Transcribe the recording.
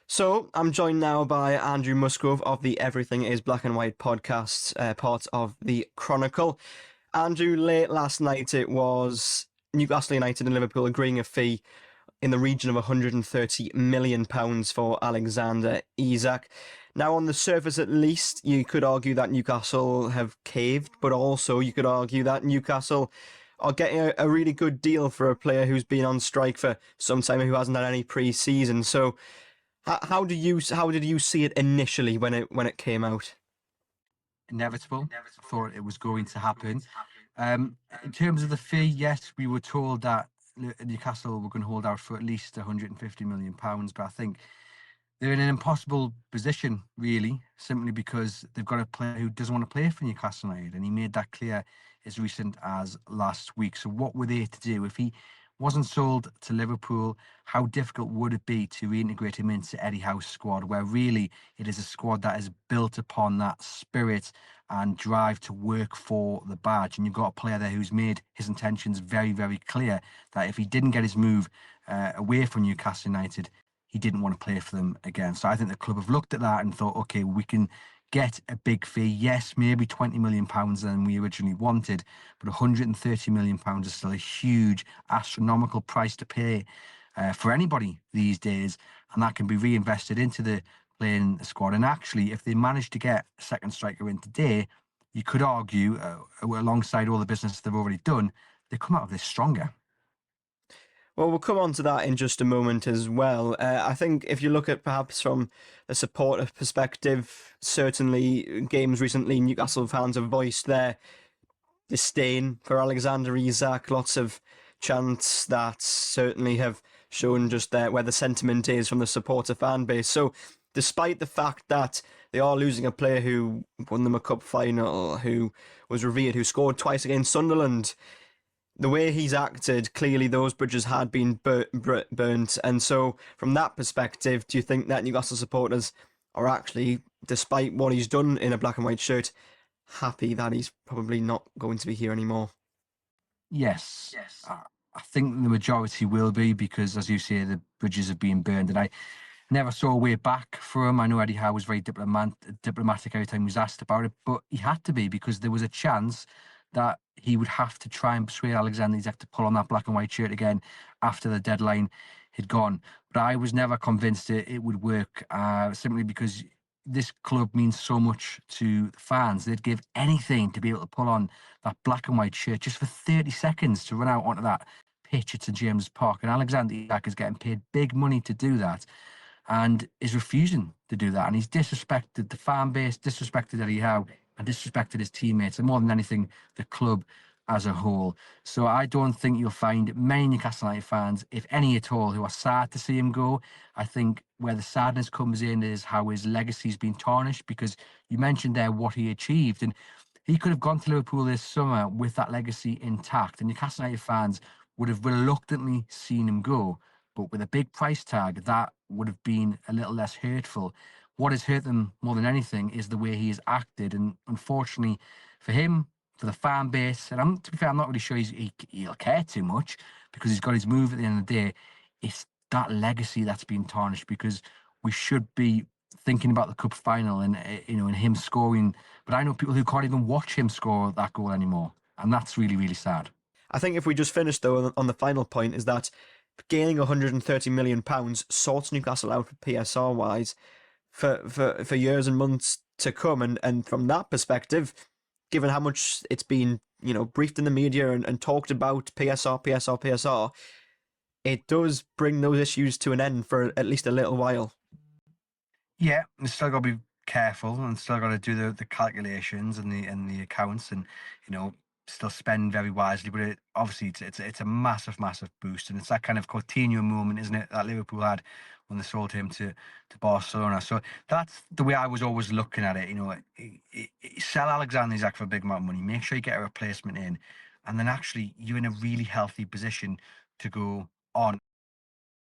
So, I'm joined now by Andrew Musgrove of the Everything is Black and White podcast, part of the Chronicle. Andrew, late last night it was Newcastle United and Liverpool agreeing a fee in the region of £130 million for Alexander Isak. Now, on the surface at least, you could argue that Newcastle have caved, but also you could argue that Newcastle are getting a really good deal for a player who's been on strike for some time and who hasn't had any pre-season. So, how did you see it initially when it came out? Inevitable. I thought it was going to happen. In terms of the fee, yes, we were told that Newcastle were going to hold out for at least £150 million, but I think they're in an impossible position, really, simply because they've got a player who doesn't want to play for Newcastle United, and he made that clear as recent as last week. So what were they to do? If he wasn't sold to Liverpool, how difficult would it be to reintegrate him into Eddie Howe's squad, where really it is a squad that is built upon that spirit and drive to work for the badge? And you've got a player there who's made his intentions very, very clear that if he didn't get his move away from Newcastle United, he didn't want to play for them again. So I think the club have looked at that and thought, okay, we can get a big fee. Yes, maybe £20 million than we originally wanted, but £130 million is still a huge, astronomical price to pay for anybody these days. And that can be reinvested into the playing squad. And actually, if they manage to get a second striker in today, you could argue, alongside all the business they've already done, they come out of this stronger. Well, we'll come on to that in just a moment as well. I think if you look at perhaps from a supporter perspective, certainly games recently, Newcastle fans have voiced their disdain for Alexander Isak. Lots of chants that certainly have shown just where the sentiment is from the supporter fan base. So despite the fact that they are losing a player who won them a cup final, who was revered, who scored twice against Sunderland, the way he's acted, clearly those bridges had been burnt. And so, from that perspective, do you think that Newcastle supporters are actually, despite what he's done in a black and white shirt, happy that he's probably not going to be here anymore? Yes. I think the majority will be, because, as you say, the bridges have been burned. And I never saw a way back for him. I know Eddie Howe was very diplomatic every time he was asked about it, but he had to be, because there was a chance that he would have to try and persuade Alexander Isak to pull on that black and white shirt again after the deadline had gone. But I was never convinced it would work, simply because this club means so much to the fans. They'd give anything to be able to pull on that black and white shirt just for 30 seconds to run out onto that pitch at St James's Park. And Alexander Isak is getting paid big money to do that and is refusing to do that. And he's disrespected the fan base, disrespected Eddie Howe, and disrespected his teammates, and more than anything, the club as a whole. So I don't think you'll find many Newcastle United fans, if any at all, who are sad to see him go. I think where the sadness comes in is how his legacy's been tarnished, because you mentioned there what he achieved, and he could have gone to Liverpool this summer with that legacy intact, and Newcastle United fans would have reluctantly seen him go. But with a big price tag, that would have been a little less hurtful. What has hurt them more than anything is the way he has acted. And unfortunately for him, for the fan base, and to be fair, I'm not really sure he'll care too much, because he's got his move at the end of the day. It's that legacy that's been tarnished, because we should be thinking about the cup final and, and him scoring. But I know people who can't even watch him score that goal anymore. And that's really, really sad. I think if we just finish, though, on the final point, is that gaining £130 million sorts Newcastle out PSR-wise for years and months to come. And from that perspective, given how much it's been, briefed in the media and talked about PSR, it does bring those issues to an end for at least a little while. Yeah, you still got to be careful and still got to do the calculations and the accounts, and still spend very wisely. But obviously it's a massive boost, and it's that kind of Coutinho moment, isn't it, that Liverpool had when they sold him to Barcelona. So that's the way I was always looking at it. Sell Alexander Isak for a big amount of money, make sure you get a replacement in, and then actually you're in a really healthy position to go on